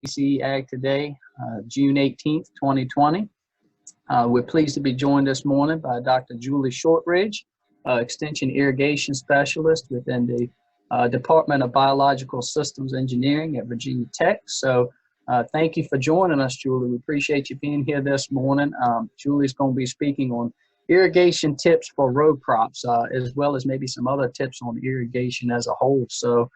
VCE Ag Today, June 18th, 2020. We're pleased to be joined this morning by Dr. Julie Shortridge, Extension Irrigation Specialist within the Department of Biological Systems Engineering at Virginia Tech. So thank you for joining us, Julie. We appreciate you being here this morning. Julie's going to be speaking on irrigation tips for row crops, as well as maybe some other tips on irrigation as a whole. So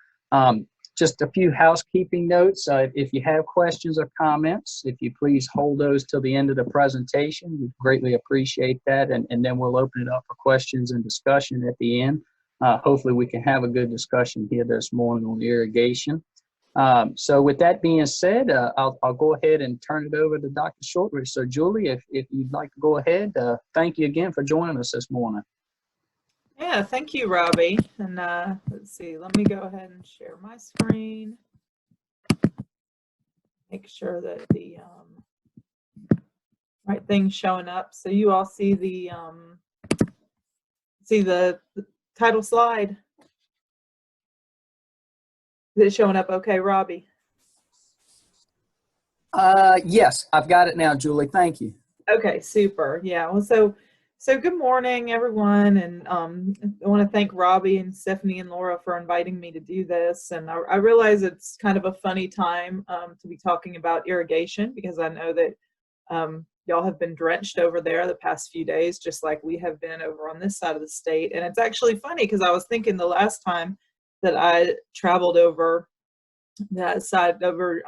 just a few housekeeping notes. If you have questions or comments, if you please hold those till the end of the presentation, we greatly appreciate that. And then we'll open it up for questions and discussion at the end. Hopefully we can have a good discussion here this morning on irrigation. So with that being said, I'll go ahead and turn it over to Dr. Shortridge. So Julie, if you'd like to go ahead, thank you again for joining us this morning. Yeah, thank you, Robbie. And let's see, let me go ahead and share my screen. Make sure that the right thing's showing up. So you all see the title slide. Is it showing up okay, Robbie? Yes, I've got it now, Julie. Thank you. Okay, super. Yeah, well, so good morning, everyone. And I want to thank Robbie and Stephanie and Laura for inviting me to do this. And I realize it's kind of a funny time to be talking about irrigation, because I know that y'all have been drenched over there the past few days, just like we have been over on this side of the state. And it's actually funny because I was thinking the last time that I traveled over that side, over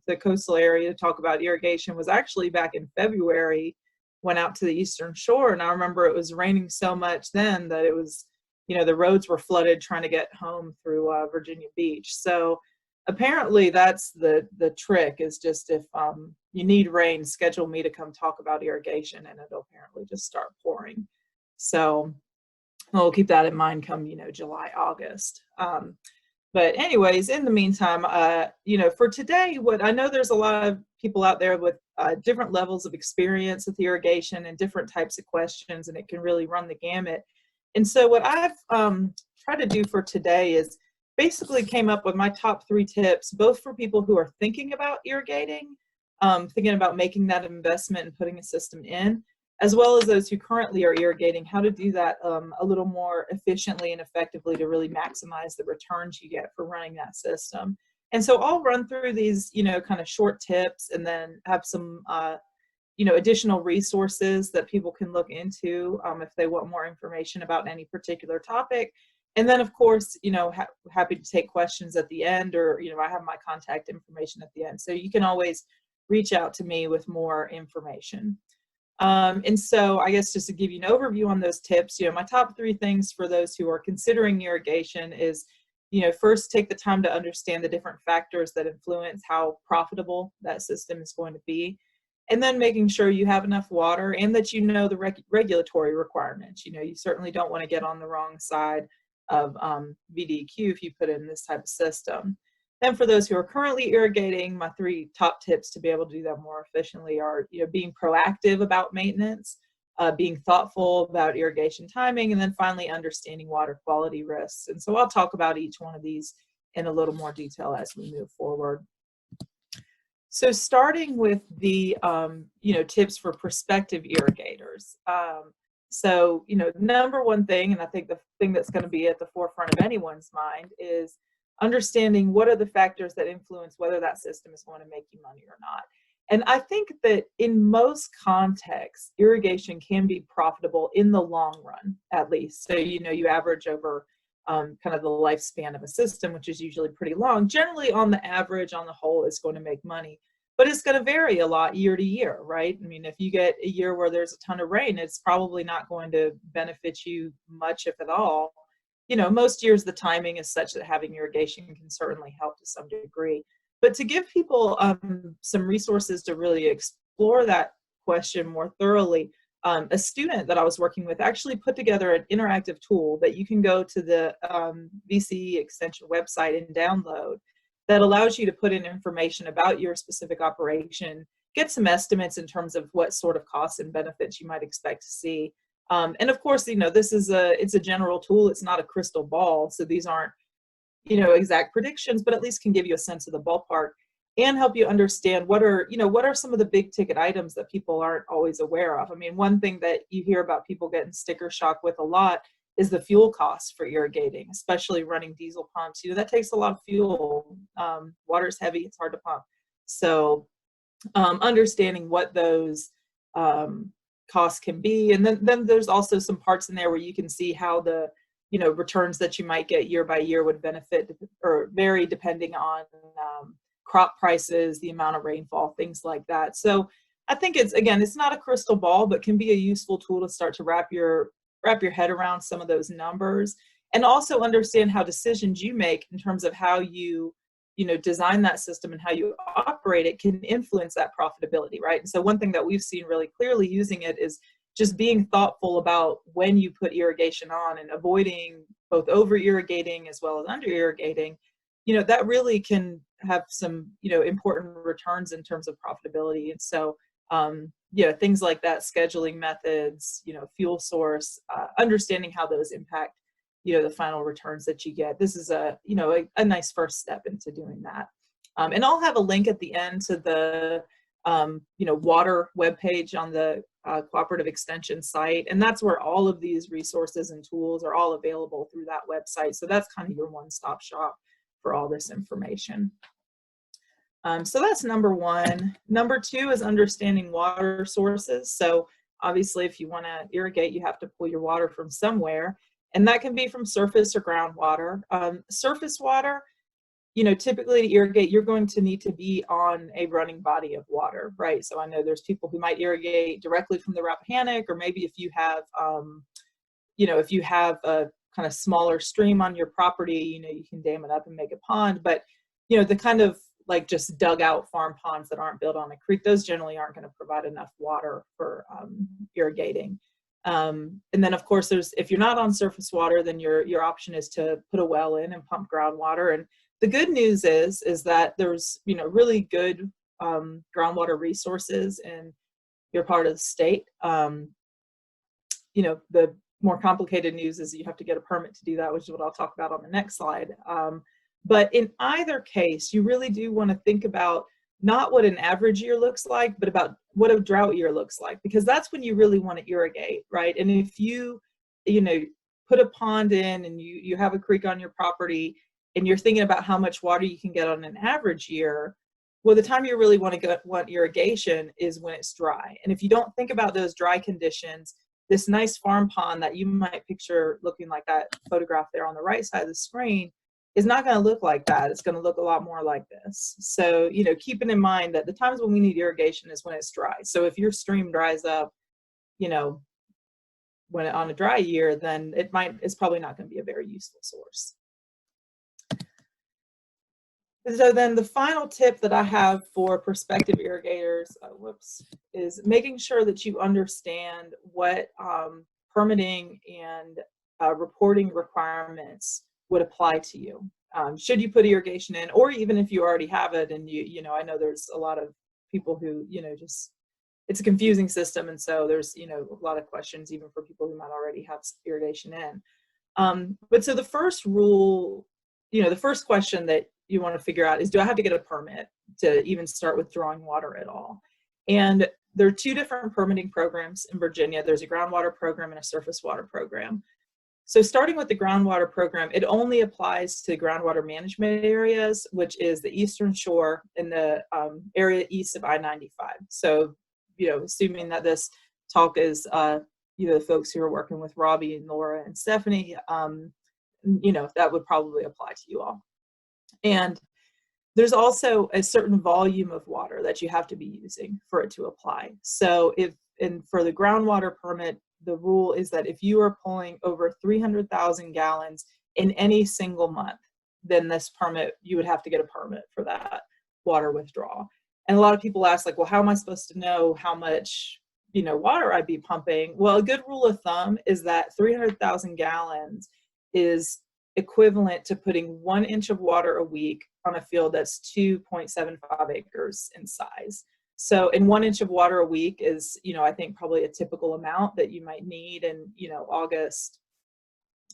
the coastal area to talk about irrigation, was actually back in February. Went out to the Eastern Shore, and I remember it was raining so much then that it was, the roads were flooded trying to get home through Virginia Beach. So apparently that's the trick, is just if you need rain, schedule me to come talk about irrigation, and it'll apparently just start pouring. So we'll keep that in mind come, July, August. But anyways, in the meantime, for today, what I know, there's a lot of people out there with different levels of experience with irrigation and different types of questions, and it can really run the gamut. And so what I've tried to do for today is basically came up with my top 3 tips, both for people who are thinking about irrigating, thinking about making that investment and putting a system in, as well as those who currently are irrigating, how to do that a little more efficiently and effectively to really maximize the returns you get for running that system. And so I'll run through these, kind of short tips, and then have some, additional resources that people can look into if they want more information about any particular topic. And then, of course, happy to take questions at the end, or, I have my contact information at the end. So you can always reach out to me with more information. And so I guess just to give you an overview on those tips, my top 3 things for those who are considering irrigation is, first, take the time to understand the different factors that influence how profitable that system is going to be. And then making sure you have enough water, and that the regulatory requirements. You certainly don't want to get on the wrong side of VDEQ if you put in this type of system. Then for those who are currently irrigating, my 3 top tips to be able to do that more efficiently are, being proactive about maintenance, being thoughtful about irrigation timing, and then finally understanding water quality risks. And so I'll talk about each one of these in a little more detail as we move forward. So starting with the, tips for prospective irrigators. So, number one thing, and I think the thing that's going to be at the forefront of anyone's mind, is understanding what are the factors that influence whether that system is going to make you money or not. And I think that in most contexts, irrigation can be profitable in the long run, at least. So, you average over kind of the lifespan of a system, which is usually pretty long. Generally, on the average, on the whole, it's going to make money. But it's going to vary a lot year to year, right? I mean, if you get a year where there's a ton of rain, it's probably not going to benefit you much, if at all. Most years the timing is such that having irrigation can certainly help to some degree. But to give people some resources to really explore that question more thoroughly, a student that I was working with actually put together an interactive tool that you can go to the VCE Extension website and download, that allows you to put in information about your specific operation, get some estimates in terms of what sort of costs and benefits you might expect to see. And of course, this is it's a general tool. It's not a crystal ball. So these aren't, exact predictions, but at least can give you a sense of the ballpark. and help you understand what are some of the big ticket items that people aren't always aware of. I mean, one thing that you hear about people getting sticker shock with a lot is the fuel costs for irrigating, especially running diesel pumps. You know, that takes a lot of fuel. Water's heavy, it's hard to pump. So understanding what those costs can be. And then there's also some parts in there where you can see how the, returns that you might get year by year would benefit or vary depending on crop prices, the amount of rainfall, things like that. So I think it's not a crystal ball, but can be a useful tool to start to wrap your head around some of those numbers, and also understand how decisions you make in terms of how you design that system and how you operate it can influence that profitability, right? And so one thing that we've seen really clearly using it is just being thoughtful about when you put irrigation on and avoiding both over irrigating as well as under irrigating. That really can have some, important returns in terms of profitability. And so, things like that, scheduling methods, fuel source, understanding how those impact, the final returns that you get. This is a nice first step into doing that. And I'll have a link at the end to the, water webpage on the Cooperative Extension site. And that's where all of these resources and tools are all available through that website. So that's kind of your one-stop shop for all this information. So that's number one. Number two is understanding water sources. So obviously, if you want to irrigate, you have to pull your water from somewhere. And that can be from surface or groundwater. Surface water, typically to irrigate, you're going to need to be on a running body of water, right? So I know there's people who might irrigate directly from the Rappahannock, or maybe if you have, a kind of smaller stream on your property, you can dam it up and make a pond. But, the kind of like just dug out farm ponds that aren't built on a creek, those generally aren't going to provide enough water for irrigating. And then of course, if you're not on surface water, then your option is to put a well in and pump groundwater. And the good news is that there's, really good groundwater resources in your part of the state. The more complicated news is you have to get a permit to do that, which is what I'll talk about on the next slide. But in either case, you really do want to think about not what an average year looks like, but about what a drought year looks like, because that's when you really want to irrigate, right? And if you, put a pond in and you have a creek on your property and you're thinking about how much water you can get on an average year, well, the time you really want irrigation is when it's dry. And if you don't think about those dry conditions, this nice farm pond that you might picture looking like that photograph there on the right side of the screen is not going to look like that. It's going to look a lot more like this. So, keeping in mind that the times when we need irrigation is when it's dry. So if your stream dries up, when on a dry year, then it's probably not going to be a very useful source. So then the final tip that I have for prospective irrigators, is making sure that you understand what permitting and reporting requirements would apply to you. Should you put irrigation in, or even if you already have it and I know there's a lot of people who, it's a confusing system. And so there's, a lot of questions even for people who might already have irrigation in. But so the first rule, the first question that you want to figure out is, do I have to get a permit to even start withdrawing water at all? And there are two different permitting programs in Virginia. There's a groundwater program and a surface water program. So starting with the groundwater program, it only applies to groundwater management areas, which is the Eastern Shore and the area east of I-95. So, assuming that this talk is, the folks who are working with Robbie and Laura and Stephanie, that would probably apply to you all. And there's also a certain volume of water that you have to be using for it to apply. So for the groundwater permit, the rule is that if you are pulling over 300,000 gallons in any single month, then you would have to get a permit for that water withdrawal. And a lot of people ask, well, how am I supposed to know how much, water I'd be pumping? Well, a good rule of thumb is that 300,000 gallons is equivalent to putting 1 inch of water a week on a field that's 2.75 acres in size. So, and 1 inch of water a week is, I think probably a typical amount that you might need in, August,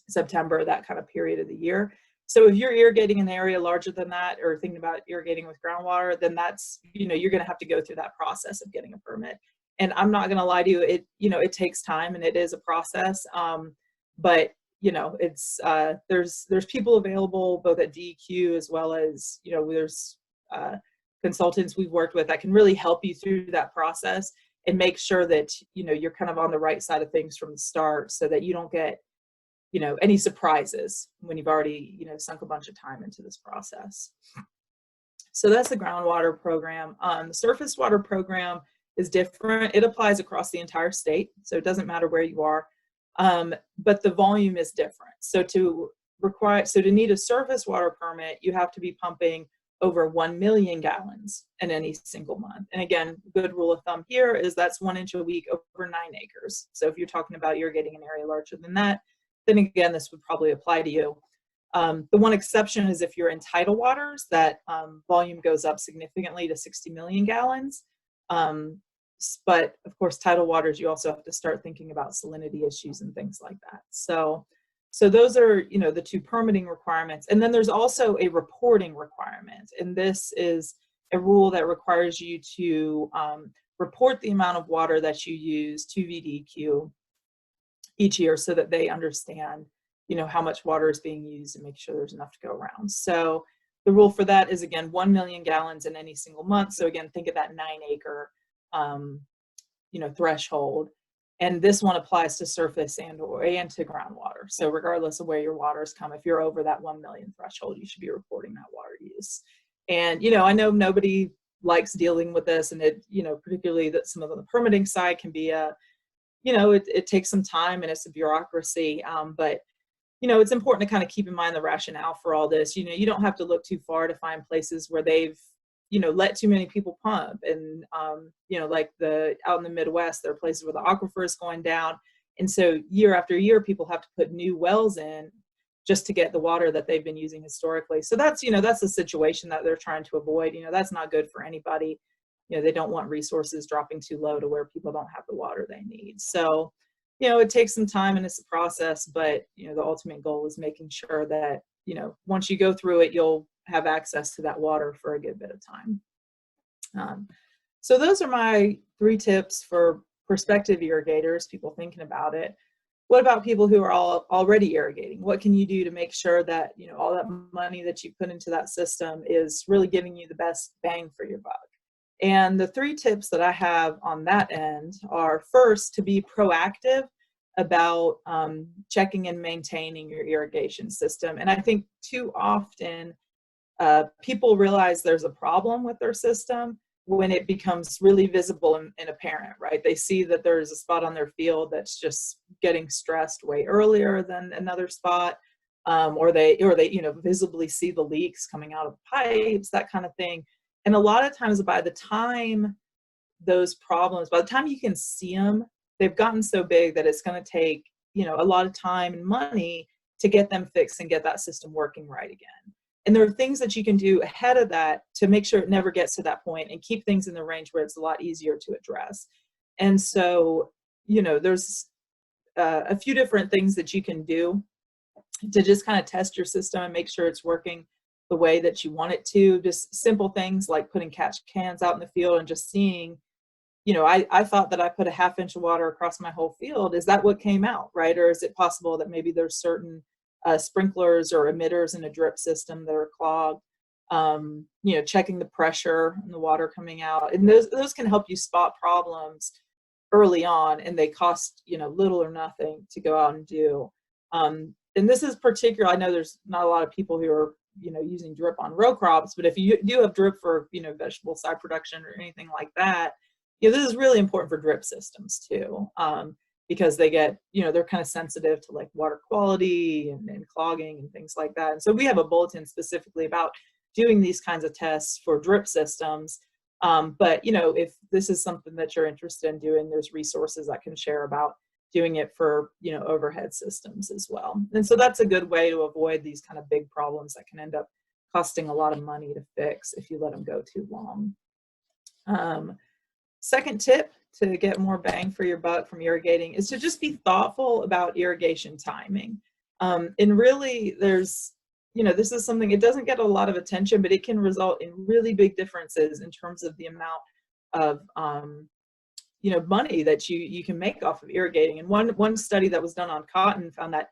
September, that kind of period of the year. So if you're irrigating an area larger than that, or thinking about irrigating with groundwater, then that's, you're going to have to go through that process of getting a permit. And I'm not going to lie to you, it takes time and it is a process. But it's there's people available both at DEQ as well as there's consultants we've worked with that can really help you through that process and make sure that you're kind of on the right side of things from the start, so that you don't get any surprises when you've already sunk a bunch of time into this process. So that's the groundwater program. The surface water program is different. It applies across the entire state, so it doesn't matter where you are, but the volume is different. So to need a surface water permit, you have to be pumping over 1 million gallons in any single month. And again, good rule of thumb here is that's 1 inch a week over 9 acres. So if you're talking about irrigating an area larger than that, then again, this would probably apply to you. The one exception is if you're in tidal waters, that volume goes up significantly to 60 million gallons. But of course, tidal waters, you also have to start thinking about salinity issues and things like that. So those are, the 2 permitting requirements. And then there's also a reporting requirement. And this is a rule that requires you to report the amount of water that you use to VDEQ each year, so that they understand, how much water is being used and make sure there's enough to go around. So the rule for that is, again, 1 million gallons in any single month. So again, think of that 9 acre, threshold. And this one applies to surface and to groundwater. So regardless of where your waters come, if you're over that 1 million threshold, you should be reporting that water use. And, I know nobody likes dealing with this, and it, particularly that some of the permitting side can be it takes some time and it's a bureaucracy. But, it's important to kind of keep in mind the rationale for all this. You don't have to look too far to find places where they've, let too many people pump. And, like out in the Midwest, there are places where the aquifer is going down. And so year after year, people have to put new wells in just to get the water that they've been using historically. So that's, that's the situation that they're trying to avoid. That's not good for anybody. They don't want resources dropping too low to where people don't have the water they need. So, it takes some time and it's a process, but, the ultimate goal is making sure that, once you go through it, you'll have access to that water for a good bit of time. So those are my 3 tips for prospective irrigators, people thinking about it. What about people who are already irrigating? What can you do to make sure that, all that money that you put into that system is really giving you the best bang for your buck? And the 3 tips that I have on that end are, first, to be proactive about checking and maintaining your irrigation system. And I think too often people realize there's a problem with their system when it becomes really visible and apparent, right? They see that there's a spot on their field that's just getting stressed way earlier than another spot, or they visibly see the leaks coming out of pipes, that kind of thing. And a lot of times by the time you can see them, they've gotten so big that it's going to take, a lot of time and money to get them fixed and get that system working right again. And there are things that you can do ahead of that to make sure it never gets to that point and keep things in the range where it's a lot easier to address. And so, there's a few different things that you can do to just kind of test your system and make sure it's working the way that you want it to. Just simple things like putting catch cans out in the field and just seeing, I thought that I put a 1/2 inch of water across my whole field. Is that what came out, right? Or is it possible that maybe there's certain sprinklers or emitters in a drip system that are clogged? Checking the pressure and the water coming out. And those can help you spot problems early on, and they cost, little or nothing to go out and do. And this is particular, I know there's not a lot of people who are, using drip on row crops, but if you do have drip for, vegetable side production or anything like that, this is really important for drip systems too, because they get, they're kind of sensitive to like water quality and clogging and things like that. And so we have a bulletin specifically about doing these kinds of tests for drip systems. But, if this is something that you're interested in doing, there's resources I can share about doing it for, overhead systems as well. And so that's a good way to avoid these kind of big problems that can end up costing a lot of money to fix if you let them go too long. Second tip to get more bang for your buck from irrigating is to just be thoughtful about irrigation timing. And really there's, this is something, it doesn't get a lot of attention, but it can result in really big differences in terms of the amount of, money that you can make off of irrigating. And one study that was done on cotton found that,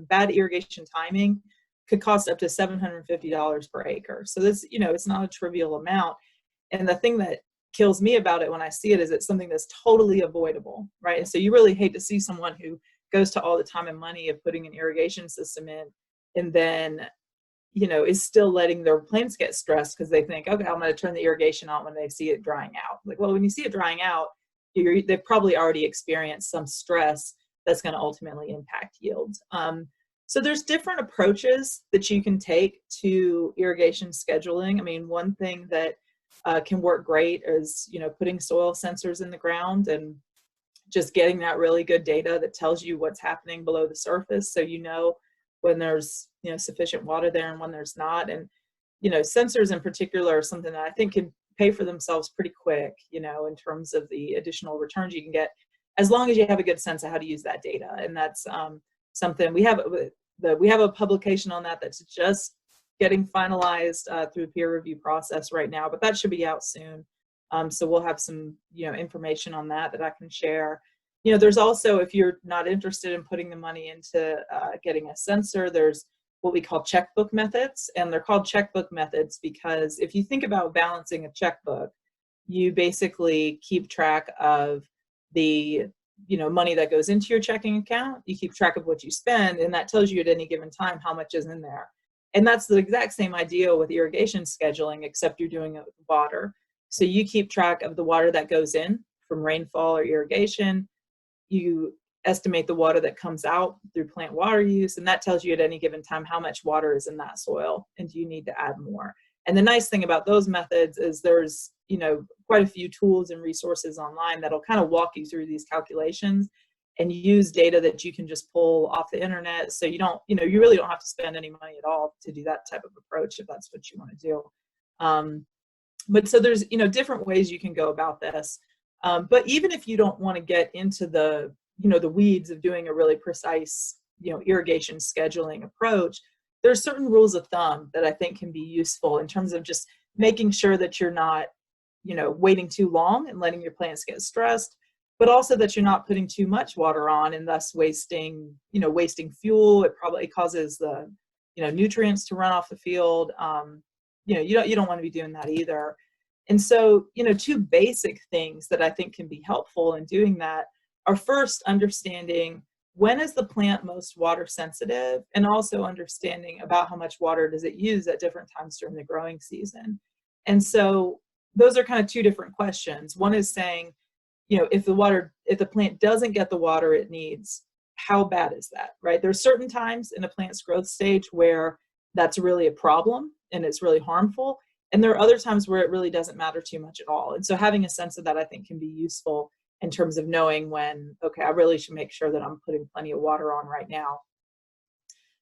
bad irrigation timing could cost up to $750 per acre. So this, it's not a trivial amount. And the thing that kills me about it when I see it is it's something that's totally avoidable, right? And so you really hate to see someone who goes to all the time and money of putting an irrigation system in and then, is still letting their plants get stressed because they think, okay, I'm going to turn the irrigation on when they see it drying out. Like, well, when you see it drying out, they've probably already experienced some stress that's going to ultimately impact yields. So there's different approaches that you can take to irrigation scheduling. I mean, one thing that can work great is, putting soil sensors in the ground and just getting that really good data that tells you what's happening below the surface. So, when there's, sufficient water there and when there's not. And, sensors in particular are something that I think can pay for themselves pretty quick, in terms of the additional returns you can get, as long as you have a good sense of how to use that data. And that's something we have a publication on that's just getting finalized through the peer review process right now, but that should be out soon. So we'll have some, information on that I can share. There's also, if you're not interested in putting the money into getting a sensor, there's what we call checkbook methods. And they're called checkbook methods because if you think about balancing a checkbook, you basically keep track of the money that goes into your checking account. You keep track of what you spend, and that tells you at any given time how much is in there. And that's the exact same idea with irrigation scheduling, except you're doing it with water. So you keep track of the water that goes in from rainfall or irrigation. You estimate the water that comes out through plant water use, and that tells you at any given time how much water is in that soil, and do you need to add more. And the nice thing about those methods is there's, quite a few tools and resources online that'll kind of walk you through these calculations and use data that you can just pull off the internet. So you don't, you really don't have to spend any money at all to do that type of approach if that's what you want to do. But so there's, different ways you can go about this. But even if you don't want to get into the, the weeds of doing a really precise, irrigation scheduling approach, there's certain rules of thumb that I think can be useful in terms of just making sure that you're not, waiting too long and letting your plants get stressed, but also that you're not putting too much water on and thus wasting fuel. It probably causes the, nutrients to run off the field. You don't want to be doing that either. And so, two basic things that I think can be helpful in doing that are first understanding when is the plant most water sensitive, and also understanding about how much water does it use at different times during the growing season. And so those are kind of two different questions. One is saying, if the plant doesn't get the water it needs, how bad is that, right? There's certain times in a plant's growth stage where that's really a problem and it's really harmful. And there are other times where it really doesn't matter too much at all. And so having a sense of that, I think, can be useful in terms of knowing when, okay, I really should make sure that I'm putting plenty of water on right now.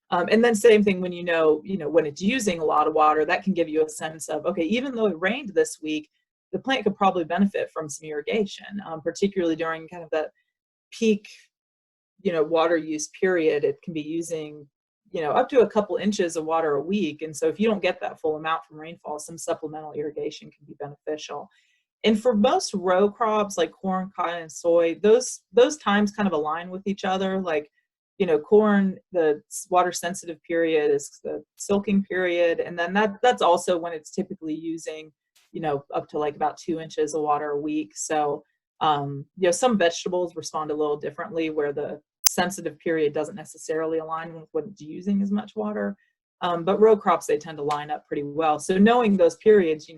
And then same thing when when it's using a lot of water, that can give you a sense of, okay, even though it rained this week, the plant could probably benefit from some irrigation, particularly during kind of the peak, water use period. It can be using, up to a couple inches of water a week. And so if you don't get that full amount from rainfall, some supplemental irrigation can be beneficial. And for most row crops like corn, cotton, and soy, those times kind of align with each other. Like, corn, the water sensitive period is the silking period. And then that's also when it's typically using, up to like about 2 inches of water a week. So, some vegetables respond a little differently where the sensitive period doesn't necessarily align with what it's using as much water. But row crops, they tend to line up pretty well. So knowing those periods,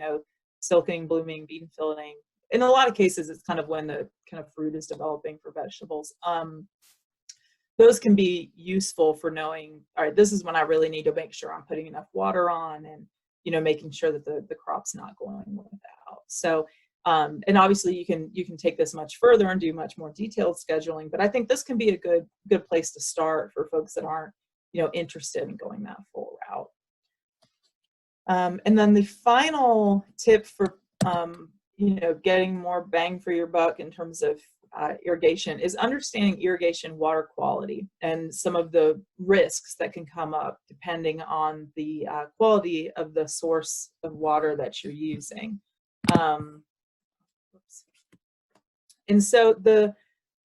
silking, blooming, bean filling, in a lot of cases, it's kind of when the kind of fruit is developing for vegetables. Those can be useful for knowing, all right, this is when I really need to make sure I'm putting enough water on and, making sure that the crop's not going without. So, and obviously you can take this much further and do much more detailed scheduling, but I think this can be a good place to start for folks that aren't, interested in going that full route. And then the final tip for, getting more bang for your buck in terms of irrigation is understanding irrigation water quality and some of the risks that can come up depending on the quality of the source of water that you're using. And so the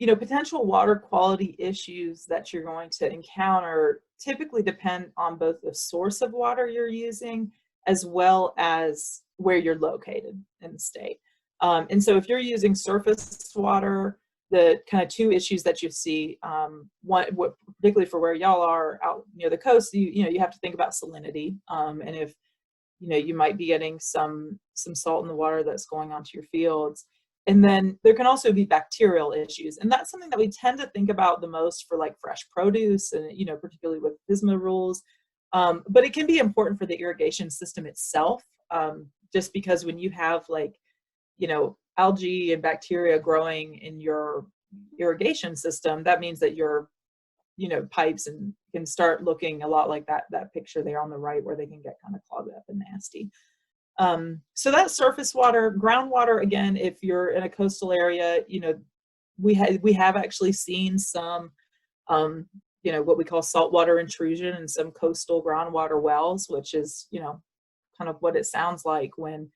potential water quality issues that you're going to encounter typically depend on both the source of water you're using as well as where you're located in the state. And so if you're using surface water, the kind of two issues that you see, particularly for where y'all are out near the coast, you have to think about salinity. And if you might be getting some salt in the water that's going onto your fields. And then there can also be bacterial issues. And that's something that we tend to think about the most for like fresh produce and, particularly with FSMA rules. But it can be important for the irrigation system itself, just because when you have algae and bacteria growing in your irrigation system, that means that your, pipes and can start looking a lot like that picture there on the right where they can get kind of clogged up and nasty. So that's surface water. Groundwater, again, if you're in a coastal area, we have actually seen some, what we call saltwater intrusion in some coastal groundwater wells, which is, kind of what it sounds like when,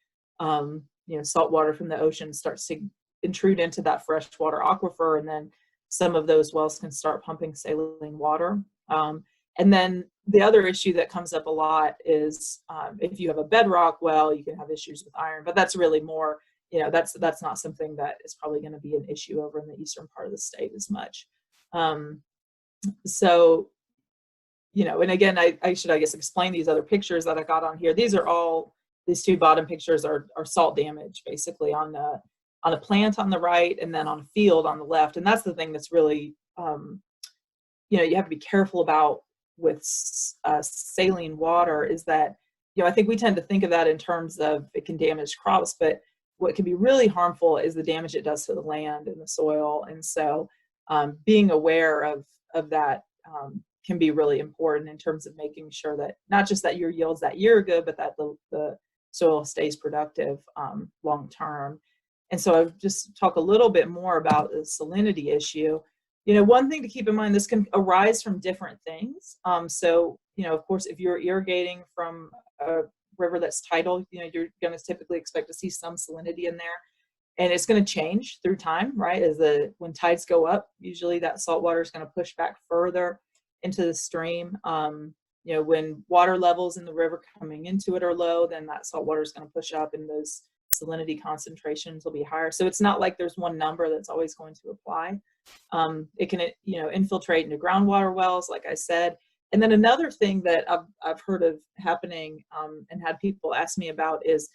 salt water from the ocean starts to intrude into that freshwater aquifer, and then some of those wells can start pumping saline water. And then the other issue that comes up a lot is if you have a bedrock well, you can have issues with iron, but that's really more, that's not something that is probably going to be an issue over in the eastern part of the state as much. So, and again, I should, I guess, explain these other pictures that I got on here. These two bottom pictures are salt damage, basically on a plant on the right and then on a field on the left. And that's the thing that's really, you have to be careful about with saline water is that, I think we tend to think of that in terms of it can damage crops, but what can be really harmful is the damage it does to the land and the soil. And so being aware of that can be really important in terms of making sure that not just that your yields that year are good, but that the soil stays productive long term. And so I'll just talk a little bit more about the salinity issue. One thing to keep in mind, this can arise from different things. So, of course, if you're irrigating from a river that's tidal, you're going to typically expect to see some salinity in there. And it's going to change through time, right? When tides go up, usually that salt water is going to push back further into the stream. When water levels in the river coming into it are low, then that salt water is going to push up and those salinity concentrations will be higher. So it's not like there's one number that's always going to apply. It can, infiltrate into groundwater wells, like I said. And then another thing that I've heard of happening and had people ask me about is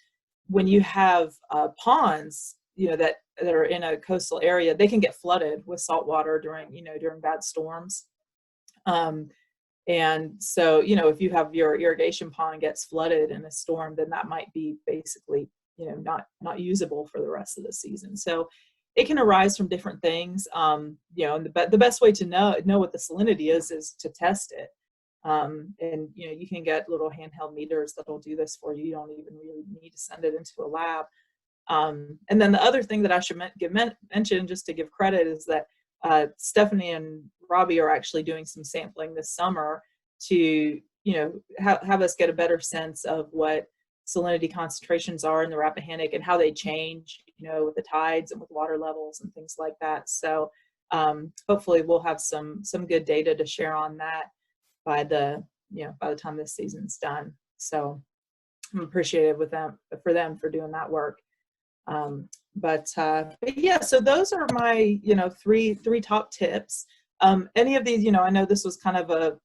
when you have ponds, that are in a coastal area, they can get flooded with salt water during bad storms. And so, if you have your irrigation pond gets flooded in a storm, then that might be basically, not usable for the rest of the season. So it can arise from different things. And the best way to know what the salinity is to test it. And, you can get little handheld meters that'll do this for you. You don't even really need to send it into a lab. And then the other thing that I should mention, just to give credit, is that Stephanie and Robbie are actually doing some sampling this summer to, have us get a better sense of what salinity concentrations are in the Rappahannock and how they change, with the tides and with water levels and things like that. So hopefully we'll have some good data to share on that by the time this season's done. So I'm appreciative for them for doing that work. But yeah, so those are my, three top tips. Any of these, I know this was kind of a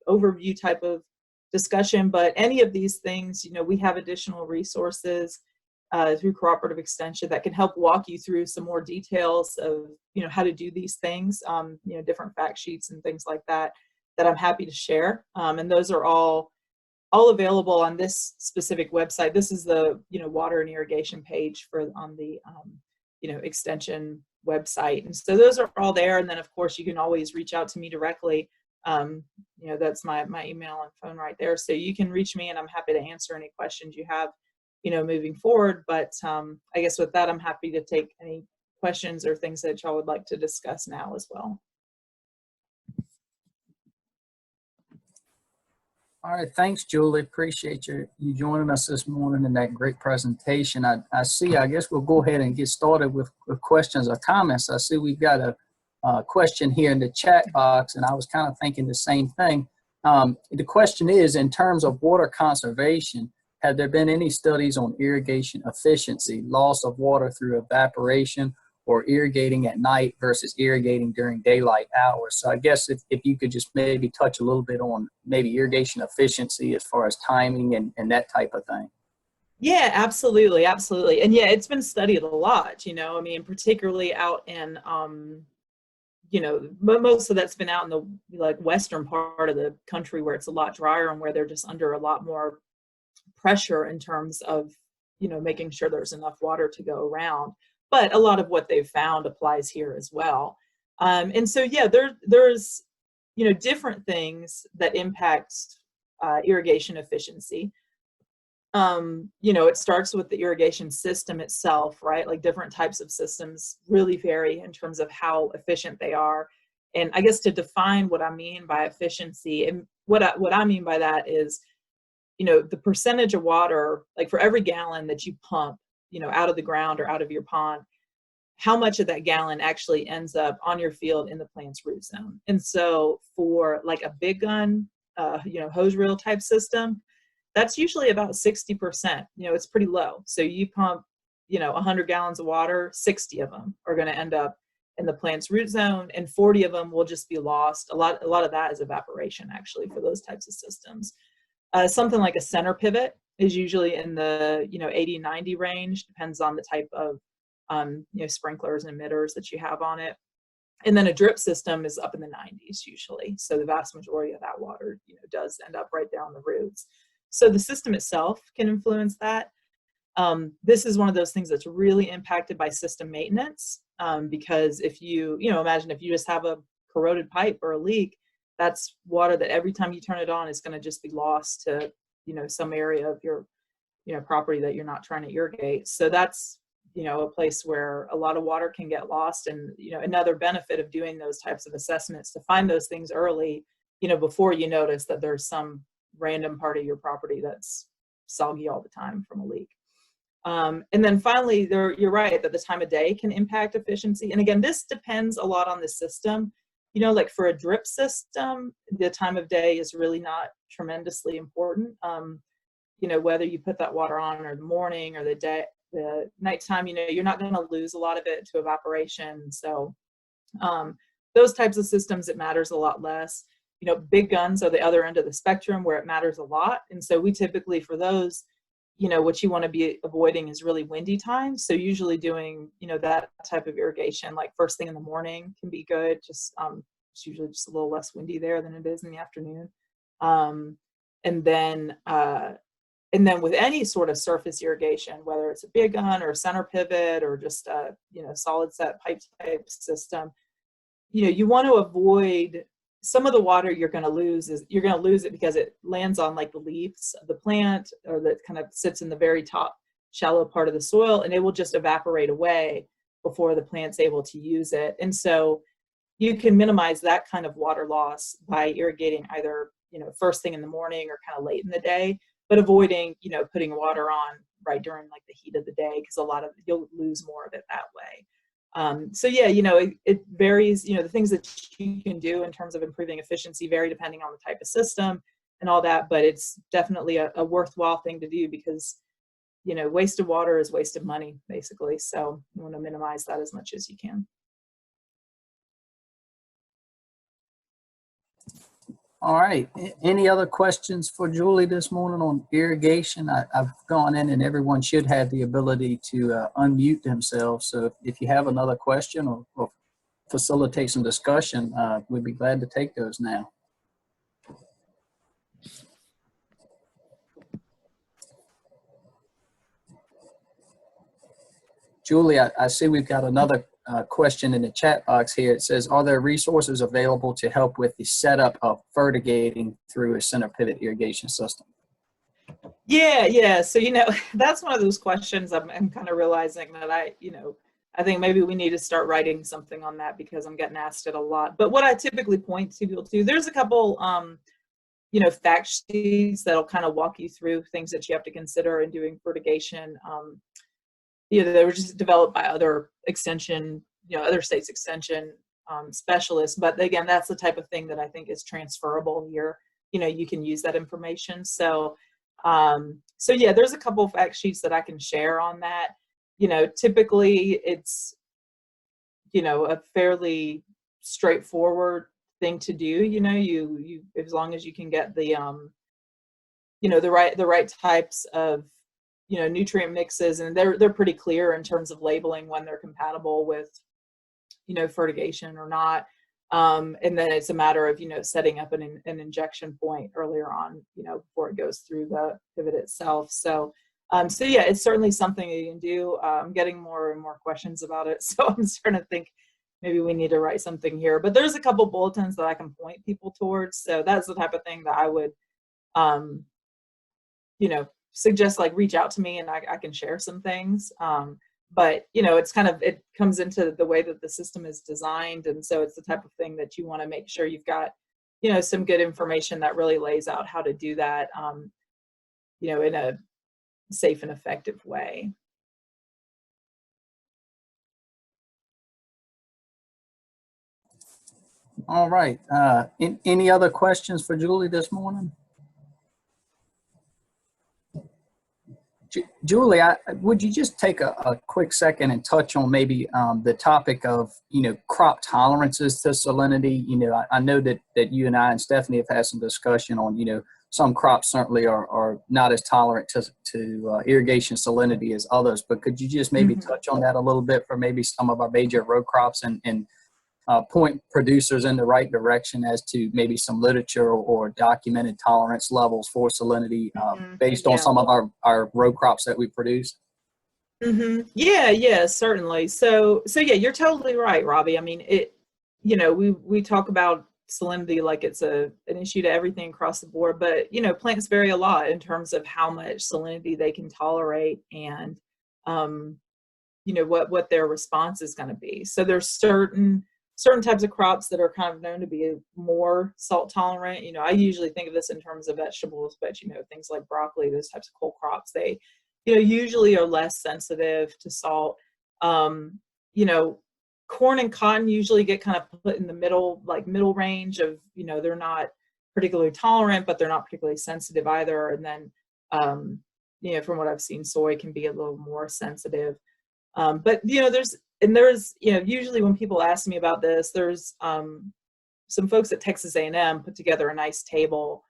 overview type of discussion, but any of these things, we have additional resources through Cooperative Extension that can help walk you through some more details of, how to do these things, different fact sheets and things like that I'm happy to share. And those are all available on this specific website. This is the, water and irrigation page on the, extension website. And so those are all there. And then of course you can always reach out to me directly. That's my email and phone right there. So you can reach me and I'm happy to answer any questions you have, moving forward. But I guess with that, I'm happy to take any questions or things that y'all would like to discuss now as well. All right, thanks, Julie. Appreciate you joining us this morning in that great presentation. I see, I guess we'll go ahead and get started with questions or comments. I see we've got a question here in the chat box, and I was kind of thinking the same thing. The question is, in terms of water conservation, have there been any studies on irrigation efficiency, loss of water through evaporation, or irrigating at night versus irrigating during daylight hours? So I guess if you could just maybe touch a little bit on maybe irrigation efficiency as far as timing and that type of thing. Yeah, absolutely, absolutely. And yeah, it's been studied a lot, you know, I mean, particularly out in, you know, most of that's been out in the like western part of the country where it's a lot drier and where they're just under a lot more pressure in terms of, you know, making sure there's enough water to go around. But a lot of what they've found applies here as well. And so, yeah, there's, you know, different things that impact irrigation efficiency. You know, it starts with the irrigation system itself, right? Like different types of systems really vary in terms of how efficient they are. And I guess to define what I mean by efficiency, and what I mean by that is, you know, the percentage of water, like for every gallon that you pump, you know, out of the ground or out of your pond, how much of that gallon actually ends up on your field in the plant's root zone. And so for like a big gun, you know, hose reel type system, that's usually about 60%. You know, it's pretty low. So you pump, you know, 100 gallons of water, 60 of them are going to end up in the plant's root zone, and 40 of them will just be lost. A lot of that is evaporation, actually, for those types of systems. Something like a center pivot is usually in the, you know, 80-90 range, depends on the type of, you know, sprinklers and emitters that you have on it. And then a drip system is up in the 90s usually. So the vast majority of that water, you know, does end up right down the roots. So the system itself can influence that. This is one of those things that's really impacted by system maintenance, because if you know, imagine if you just have a corroded pipe or a leak, that's water that every time you turn it on is going to just be lost to, you know, some area of your, you know, property that you're not trying to irrigate. So that's, you know, a place where a lot of water can get lost. And, you know, another benefit of doing those types of assessments to find those things early, you know, before you notice that there's some random part of your property that's soggy all the time from a leak. And then finally, you're right that the time of day can impact efficiency. And again, this depends a lot on the system. You know, like for a drip system, the time of day is really not tremendously important. You know, whether you put that water on or the morning or the nighttime, you know, you're not going to lose a lot of it to evaporation. So those types of systems, it matters a lot less. You know, big guns are the other end of the spectrum where it matters a lot. And so we typically, for those, you know, what you want to be avoiding is really windy times. So usually doing, you know, that type of irrigation, like first thing in the morning can be good. Just it's usually just a little less windy there than it is in the afternoon. And then with any sort of surface irrigation, whether it's a big gun or a center pivot or just a, you know, solid set pipe type system, you know, you want to avoid some of the water you're going to lose it because it lands on like the leaves of the plant, or that kind of sits in the very top shallow part of the soil, and it will just evaporate away before the plant's able to use it. And so you can minimize that kind of water loss by irrigating either, you know, first thing in the morning or kind of late in the day, but avoiding, you know, putting water on right during like the heat of the day, because you'll lose more of it that way. So yeah, you know, it varies, you know, the things that you can do in terms of improving efficiency vary depending on the type of system and all that, but it's definitely a worthwhile thing to do because, you know, wasted water is wasted money, basically. So you want to minimize that as much as you can. All right. Any other questions for Julie this morning on irrigation? I've gone in and everyone should have the ability to unmute themselves. So if you have another question or facilitate some discussion, we'd be glad to take those now. Julie, I see we've got another question in the chat box here. It says, are there resources available to help with the setup of fertigating through a center pivot irrigation system? Yeah. So, you know, that's one of those questions I'm kind of realizing that I think maybe we need to start writing something on that because I'm getting asked it a lot. But what I typically point to people to, there's a couple, fact sheets that'll kind of walk you through things that you have to consider in doing fertigation. They were just developed by other extension, other states extension specialists. But again, that's the type of thing that I think is transferable here. You can use that information. So yeah, there's a couple of fact sheets that I can share on that. Typically it's, a fairly straightforward thing to do. You as long as you can get the, the right types of, nutrient mixes, and they're pretty clear in terms of labeling when they're compatible with, fertigation or not. And then it's a matter of, setting up an injection point earlier on, before it goes through the pivot itself. So yeah, it's certainly something you can do. I'm getting more and more questions about it. So I'm starting to think maybe we need to write something here, but there's a couple bulletins that I can point people towards. So that's the type of thing that I would, suggest, like, reach out to me and I can share some things. But it's it comes into the way that the system is designed. And so it's the type of thing that you want to make sure you've got, some good information that really lays out how to do that, in a safe and effective way. All right. Any other questions for Julie this morning? Julie, would you just take a quick second and touch on maybe the topic of, crop tolerances to salinity? I know that you and I and Stephanie have had some discussion on, some crops certainly are not as tolerant to irrigation salinity as others, but could you just maybe touch on that a little bit for maybe some of our major row crops and point producers in the right direction as to maybe some literature or documented tolerance levels for salinity based on some of our row crops that we produce? Yeah, certainly. So yeah, you're totally right, Robbie. I mean, we talk about salinity like it's an issue to everything across the board, but plants vary a lot in terms of how much salinity they can tolerate and what their response is going to be. So there's certain types of crops that are kind of known to be more salt tolerant. I usually think of this in terms of vegetables, but things like broccoli, those types of cold crops, they usually are less sensitive to salt. Corn and cotton usually get kind of put in the middle range of, they're not particularly tolerant, but they're not particularly sensitive either. And then, from what I've seen, soy can be a little more sensitive. But, there's usually when people ask me about this, there's some folks at Texas A&M put together a nice table,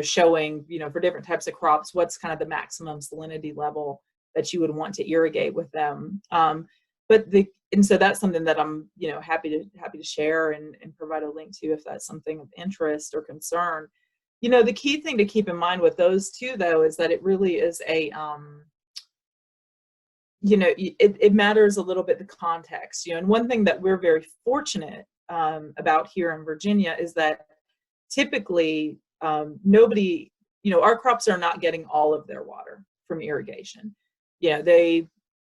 showing, for different types of crops, what's kind of the maximum salinity level that you would want to irrigate with them. And so that's something that I'm, happy to share and provide a link to if that's something of interest or concern. The key thing to keep in mind with those two, though, is that it really is a, it matters a little bit the context, and one thing that we're very fortunate about here in Virginia is that typically nobody, our crops are not getting all of their water from irrigation. They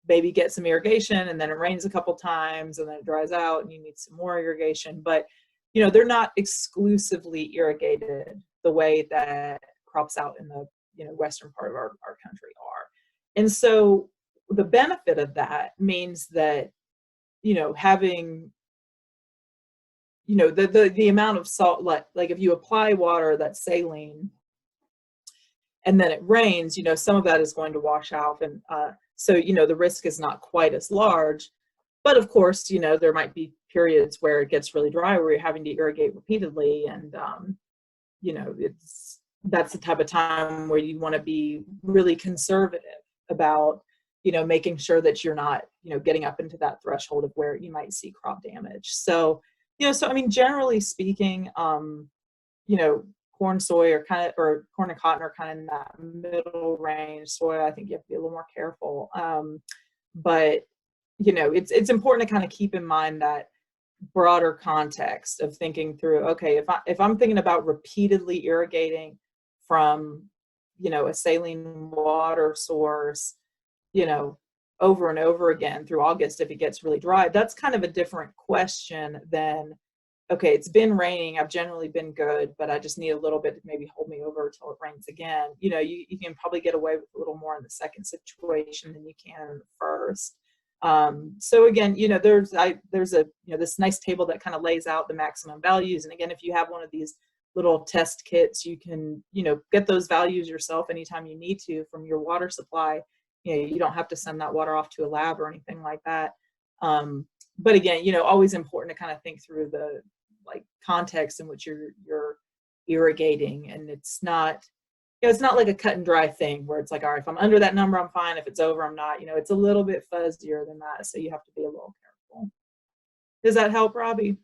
maybe get some irrigation and then it rains a couple times and then it dries out and you need some more irrigation, but they're not exclusively irrigated the way that crops out in the western part of our country are. And so the benefit of that means that having the amount of salt, like if you apply water that's saline and then it rains, some of that is going to wash out, and so the risk is not quite as large. But of course, there might be periods where it gets really dry where you're having to irrigate repeatedly, and that's the type of time where you want to be really conservative about making sure that you're not getting up into that threshold of where you might see crop damage. So I mean, generally speaking, corn, soy or corn and cotton are kind of in that middle range. Soy, I think you have to be a little more careful. But it's important to kind of keep in mind that broader context of thinking through, okay, if I'm thinking about repeatedly irrigating from, a saline water source, over and over again through August if it gets really dry, that's kind of a different question than, okay, it's been raining, I've generally been good, but I just need a little bit to maybe hold me over until it rains again. You know, you can probably get away with a little more in the second situation than you can in the first. So again, you know, there's a, you know, this nice table that kind of lays out the maximum values. And again, if you have one of these little test kits, you can, you know, get those values yourself anytime you need to from your water supply. You know, you don't have to send that water off to a lab or anything like that. But again, you know, always important to kind of think through the like context in which you're irrigating, and it's not, you know, it's not like a cut and dry thing where it's like, all right, if I'm under that number, I'm fine. If it's over, I'm not. You know, it's a little bit fuzzier than that, so you have to be a little careful. Does that help, Robbie?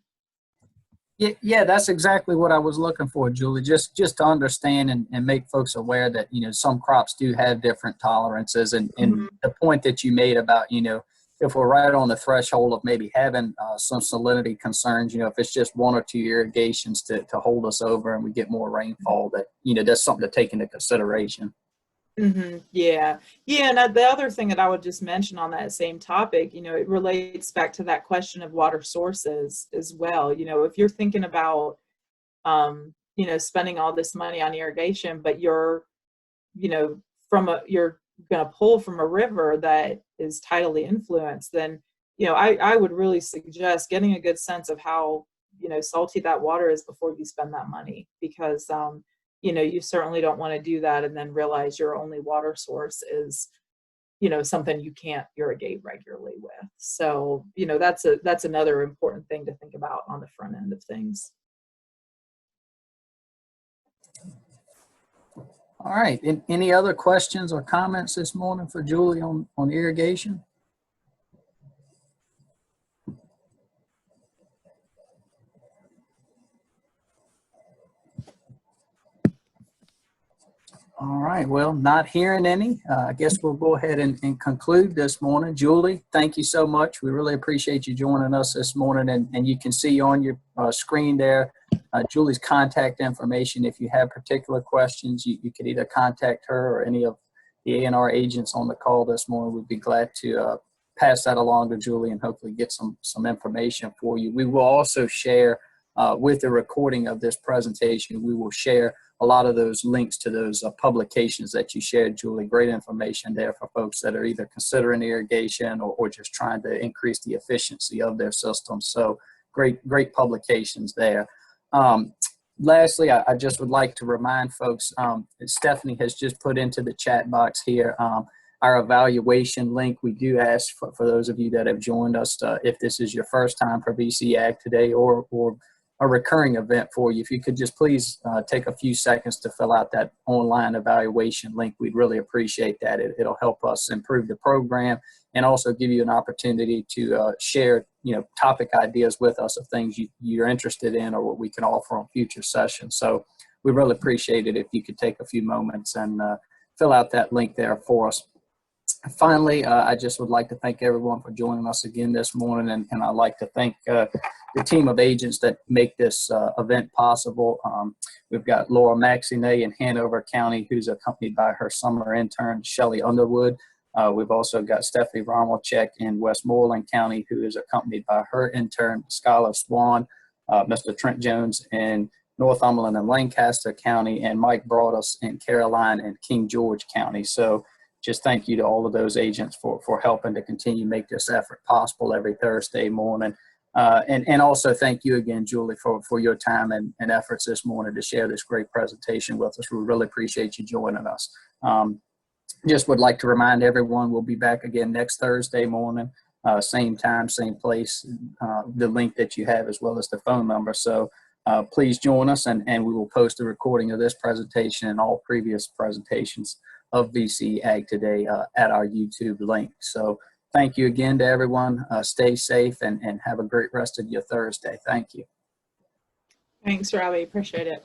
Yeah, that's exactly what I was looking for, Julie. Just to understand and make folks aware that, you know, some crops do have different tolerances, and the point that you made about, you know, if we're right on the threshold of maybe having some salinity concerns, you know, if it's just 1 or 2 irrigations to hold us over and we get more rainfall, that, you know, that's something to take into consideration. Yeah. Yeah. And the other thing that I would just mention on that same topic, you know, it relates back to that question of water sources as well. You know, if you're thinking about, you know, spending all this money on irrigation, but you're, you know, you're going to pull from a river that is tidally influenced, then, you know, I would really suggest getting a good sense of how, you know, salty that water is before you spend that money, because, you know, you certainly don't want to do that and then realize your only water source is, you know, something you can't irrigate regularly with. So, you know, that's another important thing to think about on the front end of things. All right. Any other questions or comments this morning for Julie on irrigation? All right. Well, not hearing any, I guess we'll go ahead and conclude this morning. Julie, thank you so much. We really appreciate you joining us this morning. And you can see on your screen there Julie's contact information. If you have particular questions, you could either contact her or any of the A&R agents on the call this morning. We'd be glad to pass that along to Julie and hopefully get some information for you. We will also share with the recording of this presentation, we will share a lot of those links to those publications that you shared, Julie. Great information there for folks that are either considering irrigation or just trying to increase the efficiency of their system. So great publications there. Lastly, I just would like to remind folks, Stephanie has just put into the chat box here our evaluation link. We do ask for those of you that have joined us, if this is your first time for BC Ag Today or a recurring event for you, if you could just please take a few seconds to fill out that online evaluation link. We'd really appreciate that. It'll help us improve the program and also give you an opportunity to share, you know, topic ideas with us of things you're interested in or what we can offer on future sessions. So we really appreciate it if you could take a few moments and fill out that link there for us. Finally, I just would like to thank everyone for joining us again this morning, and I'd like to thank the team of agents that make this event possible. We've got Laura Maxine in Hanover County, who's accompanied by her summer intern, Shelly Underwood. We've also got Stephanie Romelchek in Westmoreland County, who is accompanied by her intern, Skylar Swan, Mr. Trent Jones in Northumberland and Lancaster County, and Mike Broadus in Caroline and King George County. So just thank you to all of those agents for helping to continue to make this effort possible every Thursday morning. And also thank you again, Julie, for your time and efforts this morning to share this great presentation with us. We really appreciate you joining us. Just would like to remind everyone we'll be back again next Thursday morning, same time, same place, the link that you have as well as the phone number. So please join us, and we will post a recording of this presentation and all previous presentations of BC Ag Today at our YouTube link. So thank you again to everyone. Stay safe and have a great rest of your Thursday. Thank you. Thanks, Robbie. Appreciate it.